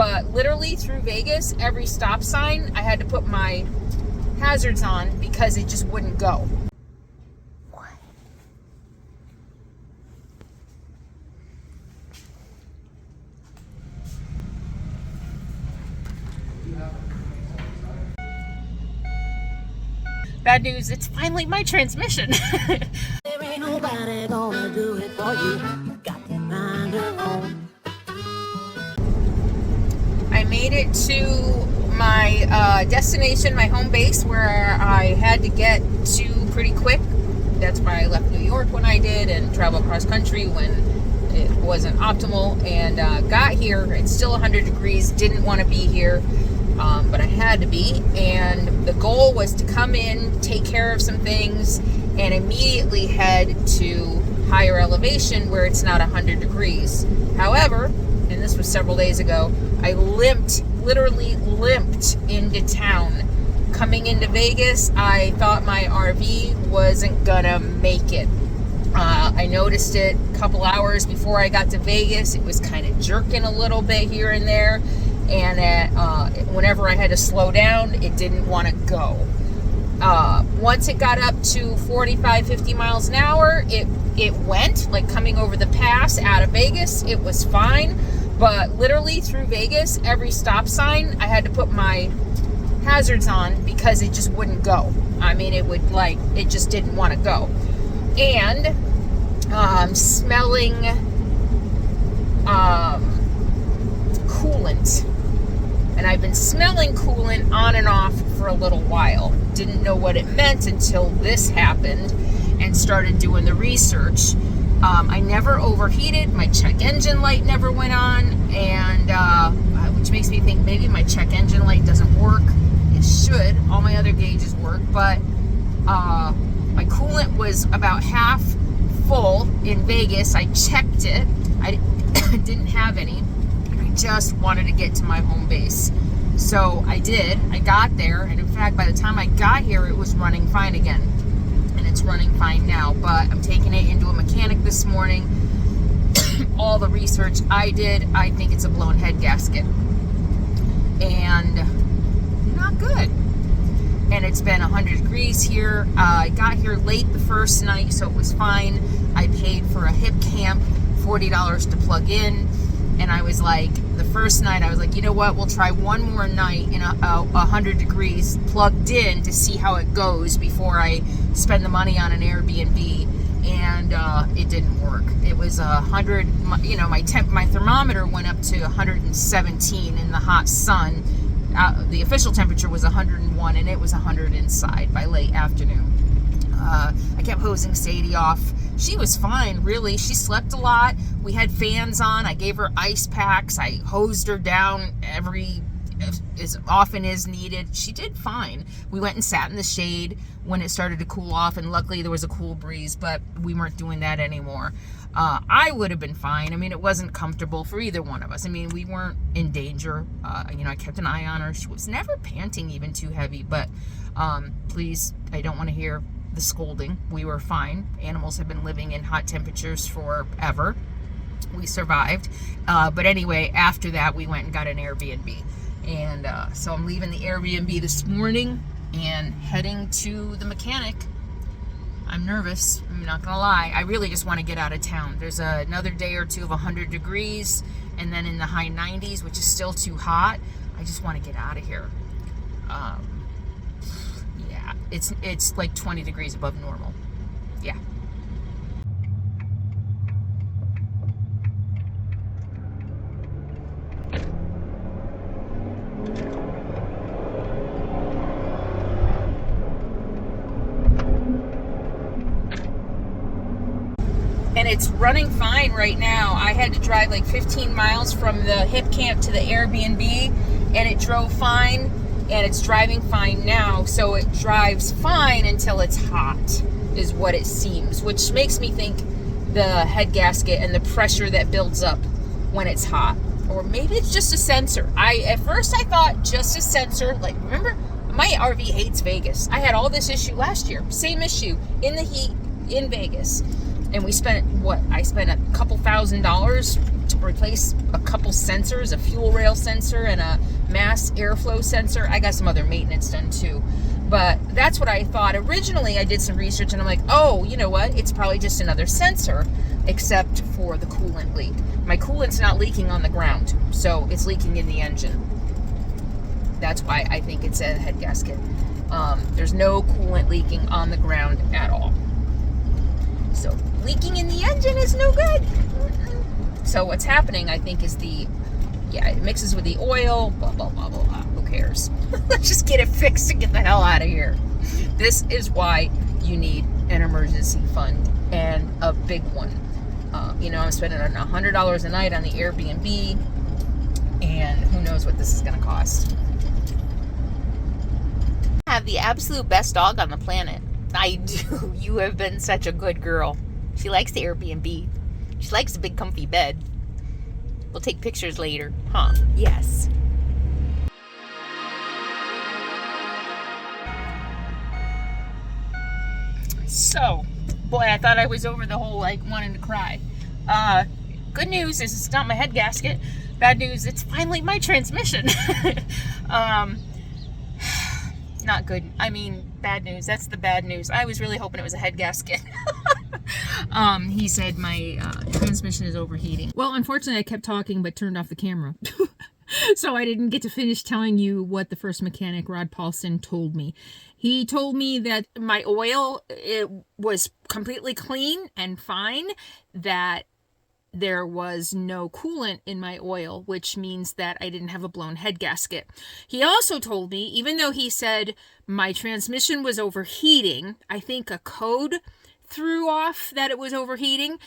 But literally through Vegas, every stop sign, I had to put my hazards on because it just wouldn't go. Bad news, it's finally my transmission. There ain't nobody gonna do it for you. You got to find your own. I made it to my destination, my home base, where I had to get to pretty quick. That's why I left New York when I did and travel across country when it wasn't optimal, and got here. It's still 100 degrees, didn't want to be here. But I had to be, and the goal was to come in, take care of some things, and immediately head to higher elevation where it's not 100 degrees. However, and this was several days ago, I literally limped into town. Coming into Vegas, I thought my RV wasn't gonna make it. I noticed it a couple hours before I got to Vegas. It was kind of jerking a little bit here and there. And whenever I had to slow down, it didn't want to go. Once it got up to 45, 50 miles an hour, it went, like coming over the pass out of Vegas, it was fine. But literally through Vegas, every stop sign, I had to put my hazards on because it just wouldn't go. I mean, it just didn't want to go. And smelling coolant. And I've been smelling coolant on and off for a little while. Didn't know what it meant until this happened and started doing the research. I never overheated. My check engine light never went on, and which makes me think maybe my check engine light doesn't work. It should. All my other gauges work, but my coolant was about half full in Vegas. I checked it. I didn't have any. Just wanted to get to my home base. So I did. I got there, and in fact, by the time I got here, it was running fine again. And it's running fine now, but I'm taking it into a mechanic this morning. All the research I did, I think it's a blown head gasket. And not good. And it's been 100 degrees here. I got here late the first night, so it was fine. I paid for a hip camp, $40 to plug in. And I was like, the first night, I was like, you know what? We'll try one more night in 100 degrees plugged in to see how it goes before I spend the money on an Airbnb. And it didn't work. It was 100, you know, my thermometer went up to 117 in the hot sun. The official temperature was 101, and it was 100 inside by late afternoon. I kept hosing Sadie off. She was fine, really. She slept a lot. We had fans on. I gave her ice packs. I hosed her down as often as needed. She did fine. We went and sat in the shade when it started to cool off, and luckily there was a cool breeze, but we weren't doing that anymore. I would have been fine. I mean, it wasn't comfortable for either one of us. I mean, we weren't in danger. You know, I kept an eye on her. She was never panting even too heavy, but please, I don't want to hear the scolding. We were fine. Animals have been living in hot temperatures forever. We survived. But anyway, after that, we went and got an Airbnb. And so I'm leaving the Airbnb this morning and heading to the mechanic. I'm nervous. I'm not gonna lie. I really just want to get out of town. There's another day or two of 100 degrees, and then in the high 90s, which is still too hot. I just want to get out of here. Yeah, it's like 20 degrees above normal. Yeah. And it's running fine right now. I had to drive like 15 miles from the hip camp to the Airbnb, and it drove fine, and it's driving fine now. So it drives fine until it's hot, is what it seems, which makes me think the head gasket and the pressure that builds up when it's hot. Or maybe it's just a sensor. At first I thought just a sensor. Like, remember, my RV hates Vegas. I had all this issue last year. Same issue in the heat in Vegas. And we spent, I spent a couple $1,000 to replace a couple sensors, a fuel rail sensor and a mass airflow sensor. I got some other maintenance done too. But that's what I thought. Originally, I did some research and I'm like, oh, you know what? It's probably just another sensor, except for the coolant leak. My coolant's not leaking on the ground, so it's leaking in the engine. That's why I think it's a head gasket. There's no coolant leaking on the ground at all. So leaking in the engine is no good. So what's happening, I think, is it mixes with the oil, blah, blah, blah, blah, blah. Who cares? Let's just get it fixed and get the hell out of here. This is why you need an emergency fund, and a big one. I'm spending $100 a night on the Airbnb, and who knows what this is going to cost. I have the absolute best dog on the planet. I do. You have been such a good girl. She likes the Airbnb. She likes the big comfy bed. We'll take pictures later. Huh? Yes. So, boy, I thought I was over the whole, wanting to cry. Good news is it's not my head gasket. Bad news, it's finally my transmission. Not good. I mean, bad news. That's the bad news. I was really hoping it was a head gasket. He said my transmission is overheating. Well, unfortunately, I kept talking but turned off the camera. So I didn't get to finish telling you what the first mechanic, Rod Paulson, told me. He told me that my oil, it was completely clean and fine, that there was no coolant in my oil, which means that I didn't have a blown head gasket. He also told me, even though he said my transmission was overheating, I think a code threw off that it was overheating,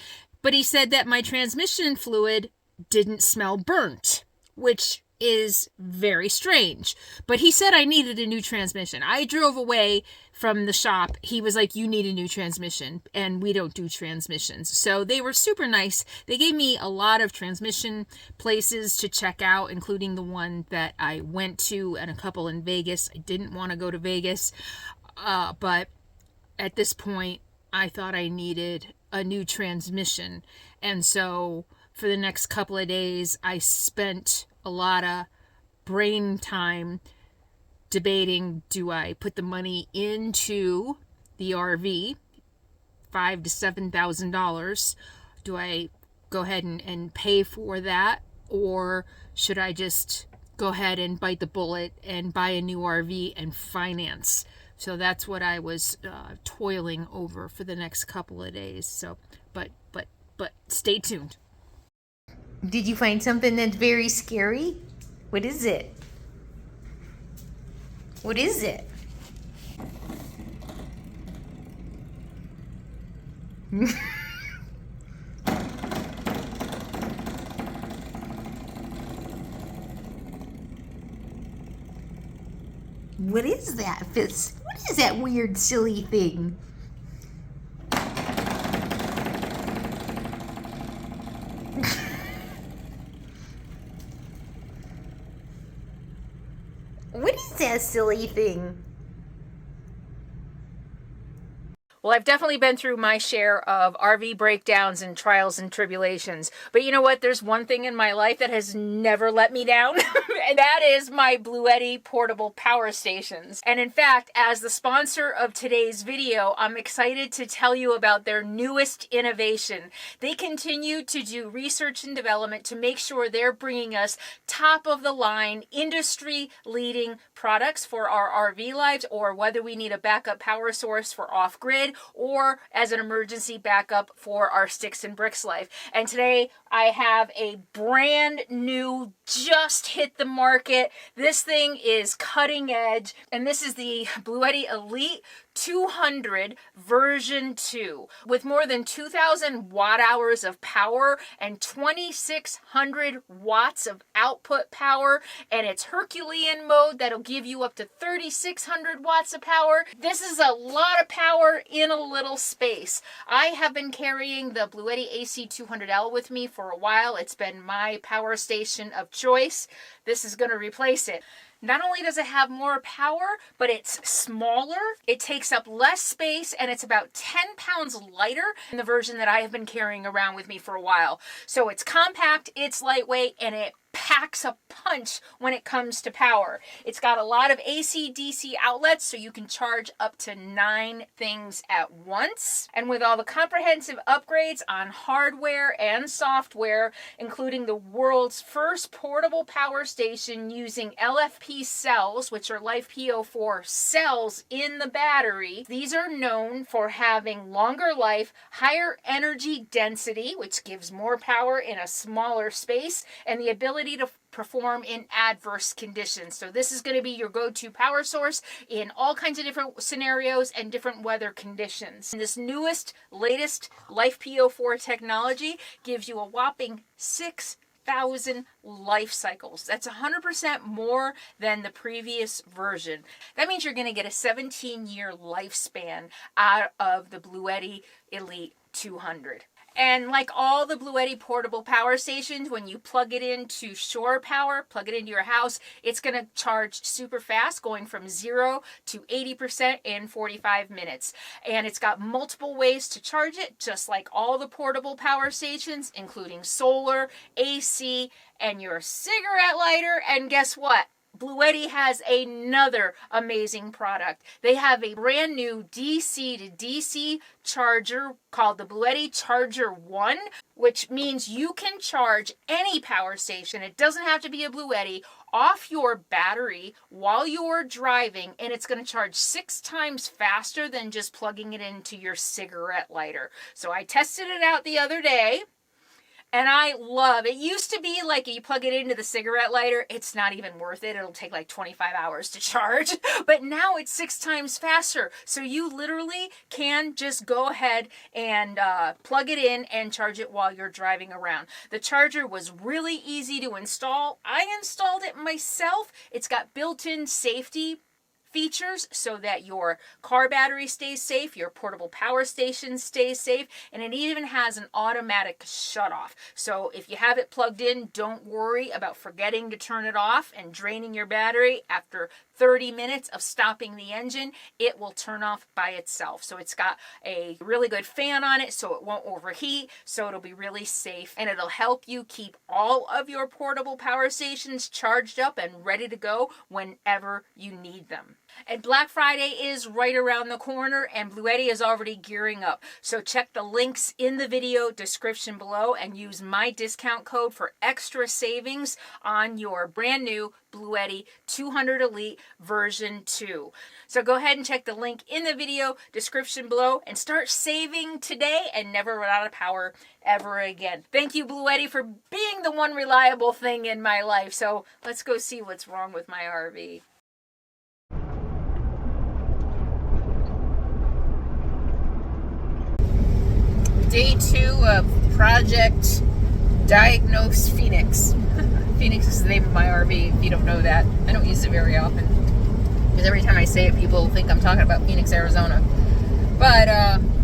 but he said that my transmission fluid didn't smell burnt, which is very strange. But he said I needed a new transmission. I drove away from the shop. He was like, you need a new transmission, and we don't do transmissions. So they were super nice. They gave me a lot of transmission places to check out, including the one that I went to and a couple in Vegas. I didn't want to go to Vegas, but at this point I thought I needed a new transmission. And so for the next couple of days I spent a lot of brain time debating, do I put the money into the RV, $5,000 to $7,000? Do I go ahead and pay for that, or should I just go ahead and bite the bullet and buy a new RV and finance? So that's what I was toiling over for the next couple of days. So, but stay tuned. Did you find something that's very scary? What is it? What is it? What is that, Fitz? What is that weird, silly thing? What is that silly thing? Well, I've definitely been through my share of RV breakdowns and trials and tribulations. But you know what? There's one thing in my life that has never let me down, and that is my Bluetti portable power stations. And in fact, as the sponsor of today's video, I'm excited to tell you about their newest innovation. They continue to do research and development to make sure they're bringing us top-of-the-line, industry-leading products for our RV lives, or whether we need a backup power source for off-grid, or as an emergency backup for our sticks and bricks life. And today I have a brand new, just hit the market. This thing is cutting edge, and this is the Bluetti Elite 200 version 2 with more than 2,000 watt hours of power and 2,600 watts of output power, and it's Herculean mode that'll give you up to 3,600 watts of power. This is a lot of power in a little space. I have been carrying the Bluetti AC200L with me for a while. It's been my power station of choice. This is going to replace it. Not only does it have more power, but it's smaller, it takes up less space, and it's about 10 pounds lighter than the version that I have been carrying around with me for a while. So it's compact, it's lightweight, and it packs a punch when it comes to power. It's got a lot of AC DC outlets, so you can charge up to 9 things at once. And with all the comprehensive upgrades on hardware and software, including the world's first portable power station using LFP cells, which are LiFePO4 cells in the battery, these are known for having longer life, higher energy density, which gives more power in a smaller space, and the ability to perform in adverse conditions. So this is going to be your go-to power source in all kinds of different scenarios and different weather conditions. And this newest, latest LiFePO4 technology gives you a whopping 6,000 life cycles. That's 100% more than the previous version. That means you're going to get a 17-year lifespan out of the Bluetti Elite 200. And like all the Bluetti portable power stations, when you plug it into shore power, plug it into your house, it's going to charge super fast, going from 0 to 80% in 45 minutes. And it's got multiple ways to charge it, just like all the portable power stations, including solar, AC, and your cigarette lighter. And guess what? Bluetti has another amazing product. They have a brand new DC to DC charger called the Bluetti Charger 1, which means you can charge any power station. It doesn't have to be a Bluetti, off your battery while you're driving, and it's going to charge 6 times faster than just plugging it into your cigarette lighter. So I tested it out the other day. And I love it. Used to be like you plug it into the cigarette lighter, it's not even worth it. It'll take like 25 hours to charge. But now it's 6 times faster. So you literally can just go ahead and plug it in and charge it while you're driving around. The charger was really easy to install. I installed it myself. It's got built-in safety features so that your car battery stays safe, your portable power station stays safe, and it even has an automatic shut-off. So if you have it plugged in, don't worry about forgetting to turn it off and draining your battery. After 30 minutes of stopping the engine, it will turn off by itself. So it's got a really good fan on it so it won't overheat, so it'll be really safe, and it'll help you keep all of your portable power stations charged up and ready to go whenever you need them. And Black Friday is right around the corner, and Bluetti is already gearing up. So check the links in the video description below and use my discount code for extra savings on your brand new Bluetti 200 Elite version 2. So go ahead and check the link in the video description below and start saving today and never run out of power ever again. Thank you, Bluetti, for being the one reliable thing in my life. So let's go see what's wrong with my RV. Day 2 of Project Diagnose Phoenix. Phoenix is the name of my RV, if you don't know that. I don't use it very often, because every time I say it, people think I'm talking about Phoenix, Arizona. But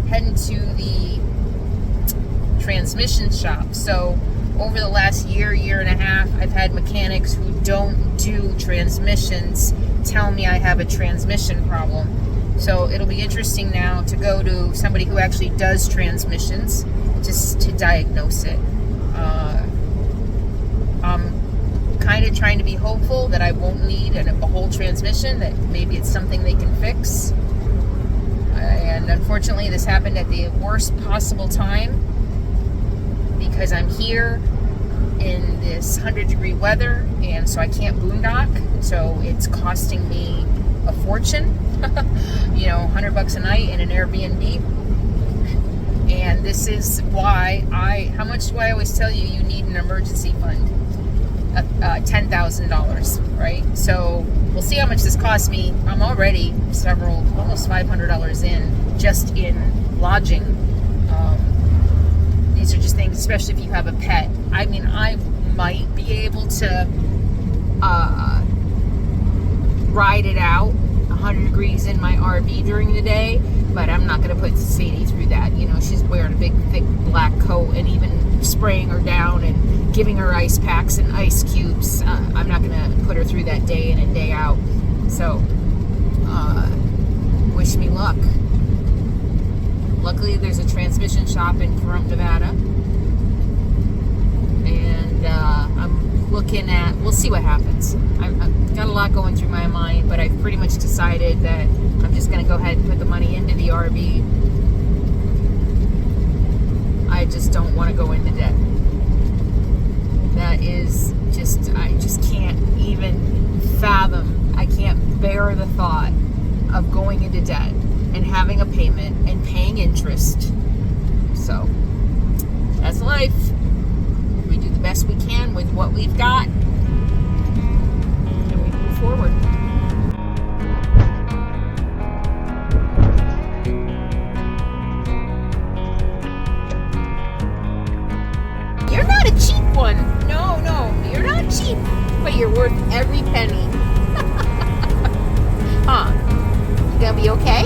heading to the transmission shop. So over the last year and a half, I've had mechanics who don't do transmissions tell me I have a transmission problem. So it'll be interesting now to go to somebody who actually does transmissions just to diagnose it. I'm kind of trying to be hopeful that I won't need a whole transmission, that maybe it's something they can fix. And unfortunately, this happened at the worst possible time because I'm here in this 100-degree weather, and so I can't boondock. So it's costing me a fortune. You know, $100 a night in an Airbnb. And this is why how much do I always tell you you need an emergency fund? $10,000, right? So we'll see how much this costs me. I'm already almost $500 in just in lodging. These are just things, especially if you have a pet. I mean, I might be able to ride it out 100 degrees in my RV during the day, but I'm not going to put Sadie through that. You know, she's wearing a big, thick black coat and even spraying her down and giving her ice packs and ice cubes. I'm not going to put her through that day in and day out. So, wish me luck. Luckily, there's a transmission shop in Pahrump, Nevada. And I'm looking at, we'll see what happens. I've got a lot going through my mind, but I've pretty much decided that I'm just going to go ahead and put the money into the RV. I just don't want to go into debt. That is just, I just can't even fathom, I can't bear the thought of going into debt and having a payment and paying interest. So, that's life. We do the best we can with what we've got, and we move forward. You're not a cheap one. No, you're not cheap, but you're worth every penny. Huh? You gonna be okay?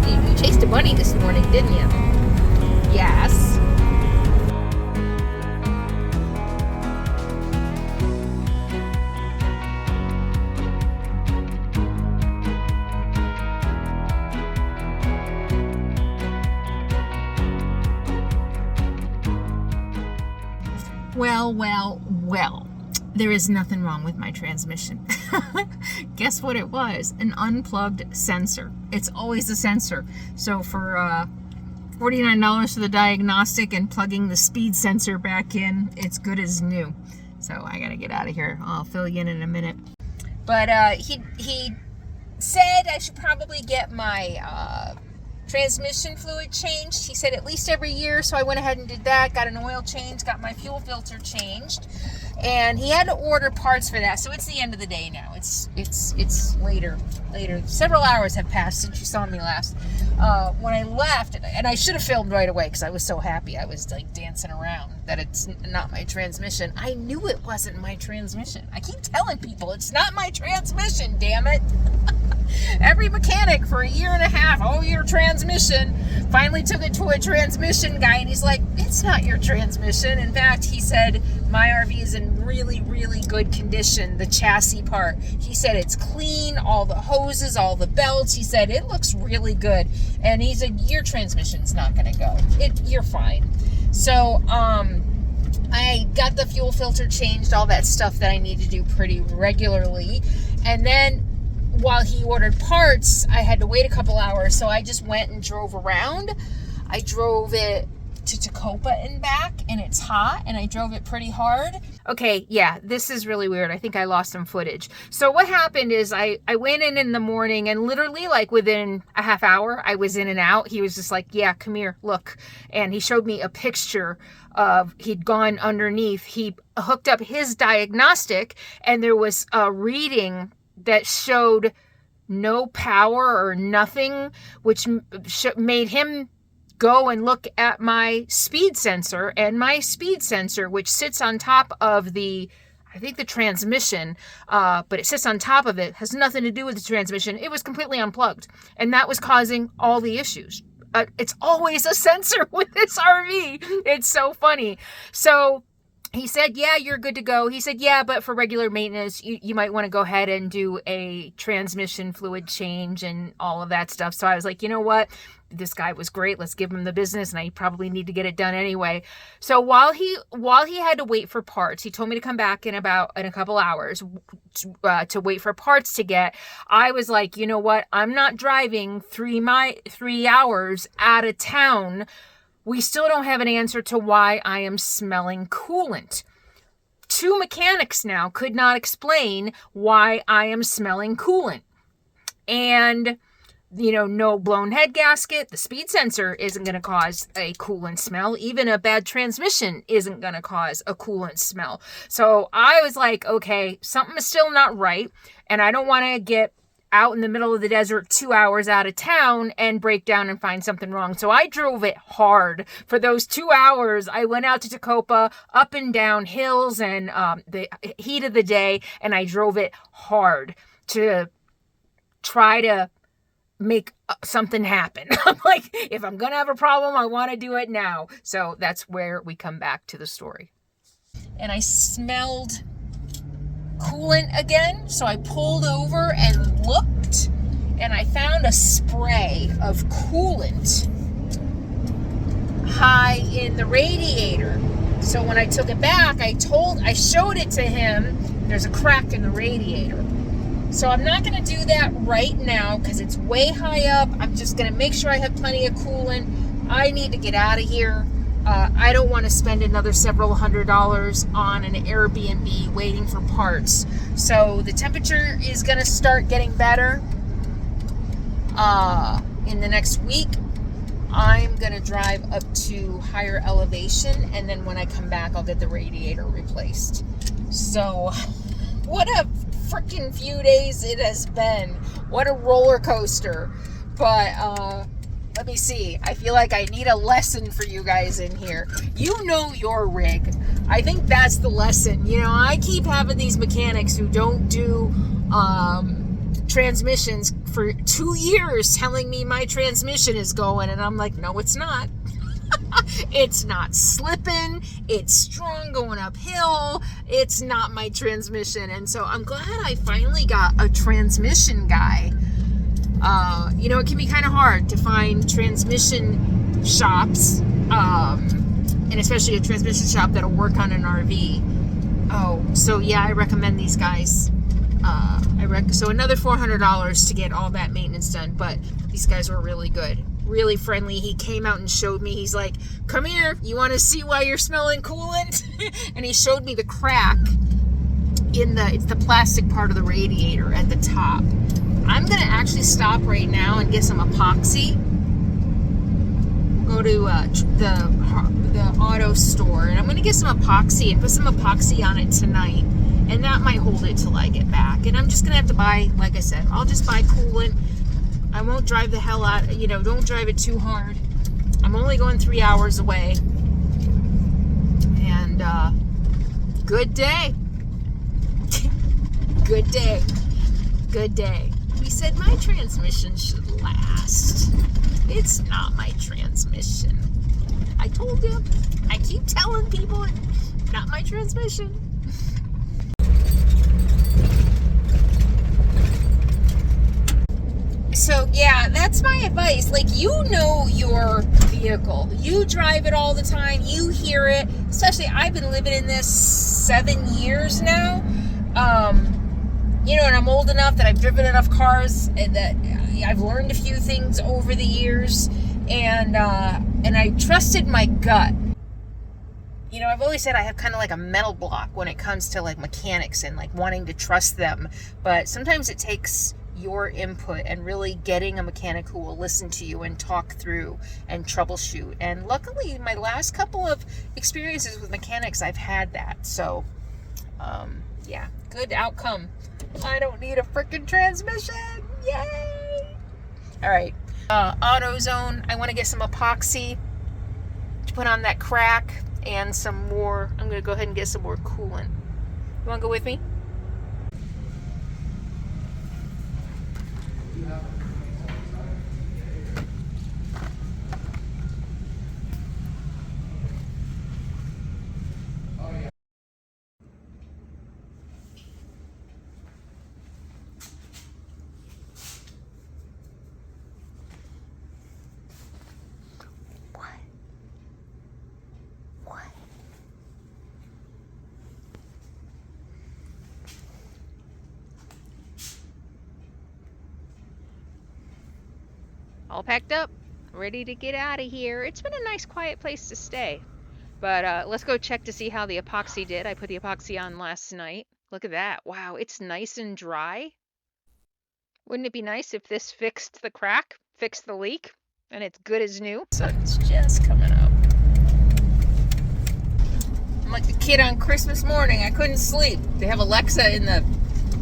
You chased a bunny this morning, didn't you? Yes. Well. There is nothing wrong with my transmission. Guess what it was? An unplugged sensor. It's always a sensor. So for $49 for the diagnostic and plugging the speed sensor back in, it's good as new. So I gotta get out of here. I'll fill you in a minute. But he said I should probably get my transmission fluid changed. He said at least every year, so I went ahead and did that. Got an oil change, got my fuel filter changed, and he had to order parts for that. So it's the end of the day now. It's later. Several hours have passed since you saw me last. When I left, and I should have filmed right away because I was so happy. I was like dancing around that it's not my transmission. I knew it wasn't my transmission. I keep telling people it's not my transmission, damn it. Every mechanic for a year and a half, oh, your transmission. Finally took it to a transmission guy, and he's like, it's not your transmission. In fact, he said, my RV is in really, really good condition, the chassis part. He said it's clean, all the hoses, all the belts. He said it looks really good. And he said, your transmission's not going to go. You're fine. So, I got the fuel filter changed, all that stuff that I need to do pretty regularly. And then while he ordered parts, I had to wait a couple hours, so I just went and drove around. I drove it to Tacoma and back, and it's hot, and I drove it pretty hard. Okay, yeah, this is really weird. I think I lost some footage. So what happened is I went in the morning, and literally like within a half hour, I was in and out. He was just like, yeah, come here, look. And he showed me a picture of, he'd gone underneath. He hooked up his diagnostic, and there was a reading that showed no power or nothing, which made him go and look at my speed sensor, and my speed sensor, which sits on top of the, I think the transmission, but it sits on top of it, has nothing to do with the transmission. It was completely unplugged, and that was causing all the issues. It's always a sensor with this RV. It's so funny. So he said, yeah, you're good to go. He said, yeah, but for regular maintenance, you might want to go ahead and do a transmission fluid change and all of that stuff. So I was like, you know what? This guy was great. Let's give him the business, and I probably need to get it done anyway. So while he had to wait for parts, he told me to come back in a couple hours to wait for parts to get. I was like, you know what? I'm not driving 3 hours out of town. We still don't have an answer to why I am smelling coolant. 2 mechanics now could not explain why I am smelling coolant. And, no blown head gasket. The speed sensor isn't going to cause a coolant smell. Even a bad transmission isn't going to cause a coolant smell. So I was like, okay, something is still not right. And I don't want to get out in the middle of the desert 2 hours out of town and break down and find something wrong. So I drove it hard for those 2 hours. I went out to Tacoma, up and down hills and the heat of the day, and I drove it hard to try to make something happen. I'm like, if I'm gonna have a problem, I want to do it now. So that's where we come back to the story. and I smelled coolant again. So I pulled over and looked, and I found a spray of coolant high in the radiator. So when I took it back, I showed it to him, there's a crack in the radiator. So I'm not going to do that right now because it's way high up. I'm just going to make sure I have plenty of coolant. I need to get out of here. I don't want to spend another several $100s on an Airbnb waiting for parts. So the temperature is going to start getting better in the next week. I'm going to drive up to higher elevation, and then when I come back, I'll get the radiator replaced. So what a freaking few days it has been. What a roller coaster. But let me see. I feel like I need a lesson for you guys in here. You know your rig. I think that's the lesson. You know, I keep having these mechanics who don't do transmissions for 2 years telling me my transmission is going, and I'm like, no, it's not. It's not slipping. It's strong going uphill. It's not my transmission. And so I'm glad I finally got a transmission guy. You know, it can be kind of hard to find transmission shops, and especially a transmission shop that'll work on an RV. Oh, so yeah, I recommend these guys. So another $400 to get all that maintenance done, but these guys were really good, really friendly. He came out and showed me. He's like, come here, you want to see why you're smelling coolant? And he showed me the crack in it's the plastic part of the radiator at the top. I'm gonna actually stop right now and get some epoxy. Go to the auto store, and I'm gonna get some epoxy and put some epoxy on it tonight. And that might hold it till I get back. And I'm just gonna have to buy, like I said, I'll just buy coolant. I won't drive the hell out, you know, don't drive it too hard. I'm only going 3 hours away. And good day. Good day. Good day. He said my transmission should last. It's not my transmission. I told him. I keep telling people it's not my transmission. So yeah, that's my advice. Like, you know your vehicle. You drive it all the time. You hear it. Especially, I've been living in this 7 years now. You know, and I'm old enough that I've driven enough cars and that I've learned a few things over the years, and I trusted my gut. You know, I've always said I have kind of like a mental block when it comes to like mechanics and like wanting to trust them, but sometimes it takes your input and really getting a mechanic who will listen to you and talk through and troubleshoot. And luckily, my last couple of experiences with mechanics, I've had that. So, yeah, good outcome. I don't need a freaking transmission. Yay! All right, AutoZone. I want to get some epoxy to put on that crack and some more. I'm going to go ahead and get some more coolant. You want to go with me? All packed up, ready to get out of here. It's been a nice quiet place to stay, but let's go check to see how the epoxy did. I put the epoxy on last night. Look at that. Wow, it's nice and dry. Wouldn't it be nice if this fixed the crack, fixed the leak, and it's good as new? Sun's just coming up. I'm like the kid on Christmas morning. I couldn't sleep. They have Alexa in the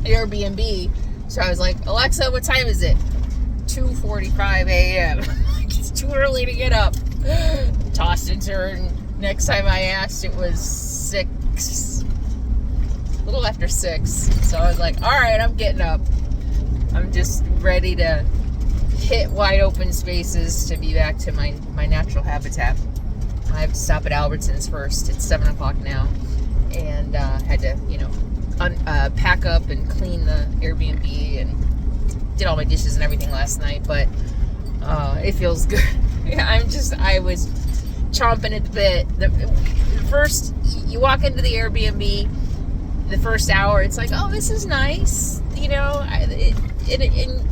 Airbnb, so I was like, Alexa, what time is it? 2:45 a.m. It's too early to get up. Tossed and turned. Next time I asked, it was 6. A little after 6. So I was like, all right, I'm getting up. I'm just ready to hit wide open spaces to be back to my natural habitat. I have to stop at Albertsons first. It's 7 o'clock now. and had to, you know, pack up and clean the Airbnb and did all my dishes and everything last night. But it feels good. I was chomping at the bit. The first, you walk into the Airbnb, the first hour, it's like, oh, this is nice, you know. And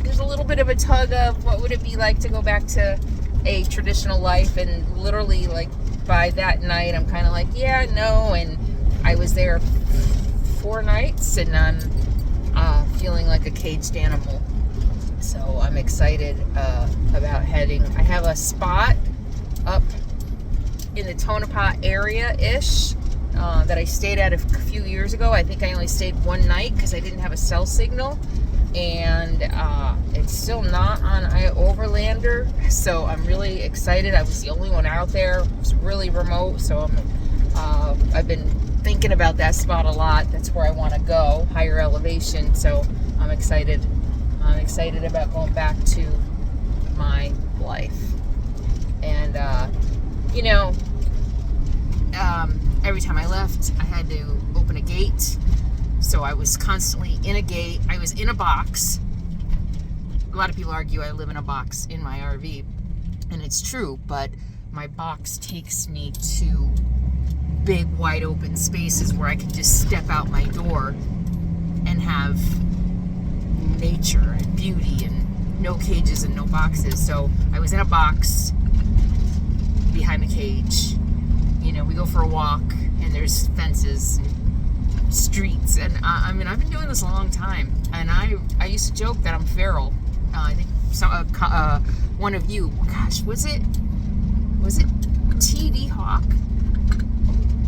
there's a little bit of a tug of what would it be like to go back to a traditional life, and literally, like, by that night, I'm kind of like, yeah, no. And I was there 4 nights, and I'm feeling like a caged animal. So I'm excited about heading. I have a spot up in the Tonopah area-ish that I stayed at a few years ago. I think I only stayed 1 night because I didn't have a cell signal, and it's still not on Overlander, so I'm really excited. I was the only one out there. It's really remote, so I've been thinking about that spot a lot. That's where I want to go, higher elevation, so I'm excited. I'm excited about going back to my life. And, you know, every time I left, I had to open a gate. So I was constantly in a gate. I was in a box. A lot of people argue I live in a box in my RV. And it's true, but my box takes me to big, wide open spaces where I can just step out my door and have nature and beauty and no cages and no boxes. So I was in a box behind the cage. You know, we go for a walk and there's fences and streets, and I mean, I've been doing this a long time, and I used to joke that I'm feral. I think one of you, gosh, was it TD Hawk?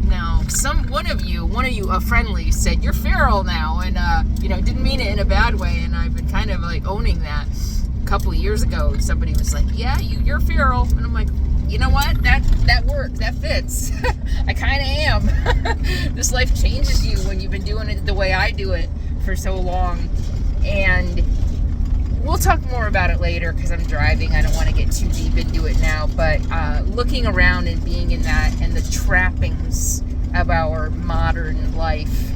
No, one of you, a friendly, said you're feral now, and you know, didn't mean it in a bad way, and I've been kind of like owning that. A couple of years ago, somebody was like, yeah, you're feral, and I'm like, you know what, that worked, that fits. I kind of am. This life changes you when you've been doing it the way I do it for so long. And we'll talk more about it later because I'm driving. I don't want to get too deep into it now, but looking around and being in that and the trappings of our modern life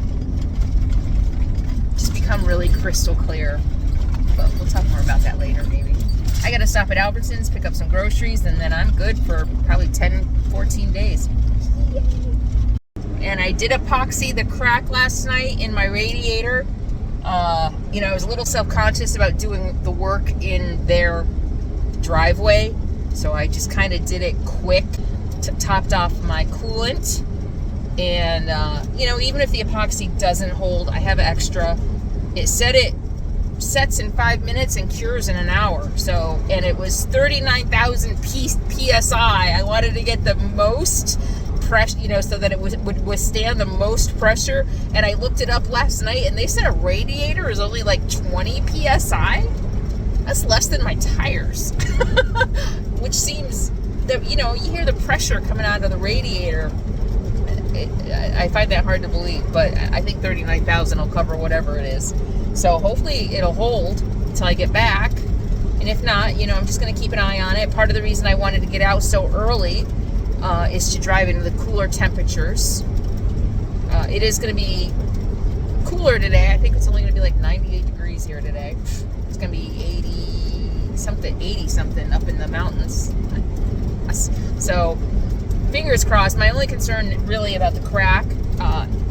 just become really crystal clear. But we'll talk more about that later, maybe. I gotta stop at Albertsons, pick up some groceries, and then I'm good for probably 10, 14 days. And I did epoxy the crack last night in my radiator. You know, I was a little self-conscious about doing the work in their driveway, so I just kind of did it quick, topped off my coolant, and you know, even if the epoxy doesn't hold, I have extra. It said it sets in 5 minutes and cures in an hour. So, and it was 39,000 psi. I wanted to get the most pressure, you know, so that it would withstand the most pressure. And I looked it up last night, and they said a radiator is only like 20 psi. That's less than my tires, which seems that, you know, you hear the pressure coming out of the radiator. I find that hard to believe, but I think 39,000 will cover whatever it is. So hopefully it'll hold until I get back. And if not, you know, I'm just going to keep an eye on it. Part of the reason I wanted to get out so early is to drive into the cooler temperatures. It is going to be cooler today. I think it's only going to be like 98 degrees here today. It's going to be 80 something up in the mountains. So fingers crossed. My only concern really about the crack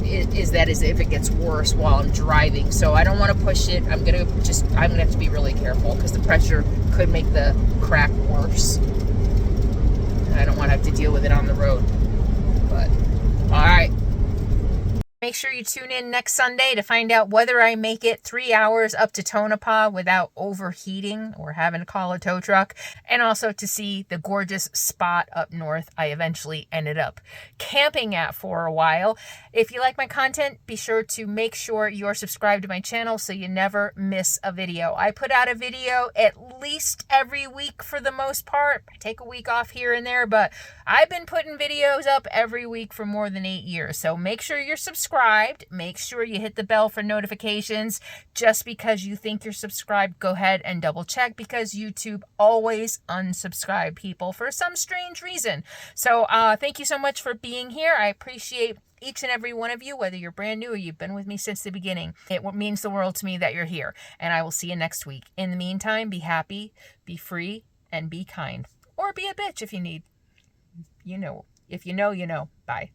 is if it gets worse while I'm driving. So I don't want to push it. I'm gonna have to be really careful because the pressure could make the crack worse. And I don't want to have to deal with it on the road. But all right. Make sure you tune in next Sunday to find out whether I make it 3 hours up to Tonopah without overheating or having to call a tow truck, and also to see the gorgeous spot up north I eventually ended up camping at for a while. If you like my content, be sure to make sure you're subscribed to my channel so you never miss a video. I put out a video at least every week for the most part. I take a week off here and there, but I've been putting videos up every week for more than 8 years. So make sure you're subscribed. Make sure you hit the bell for notifications. Just because you think you're subscribed, go ahead and double check, because YouTube always unsubscribe people for some strange reason. So thank you so much for being here. I appreciate each and every one of you, whether you're brand new or you've been with me since the beginning. It means the world to me that you're here, and I will see you next week. In the meantime, be happy, be free, and be kind. Or be a bitch if you need. You know. If you know, you know. Bye.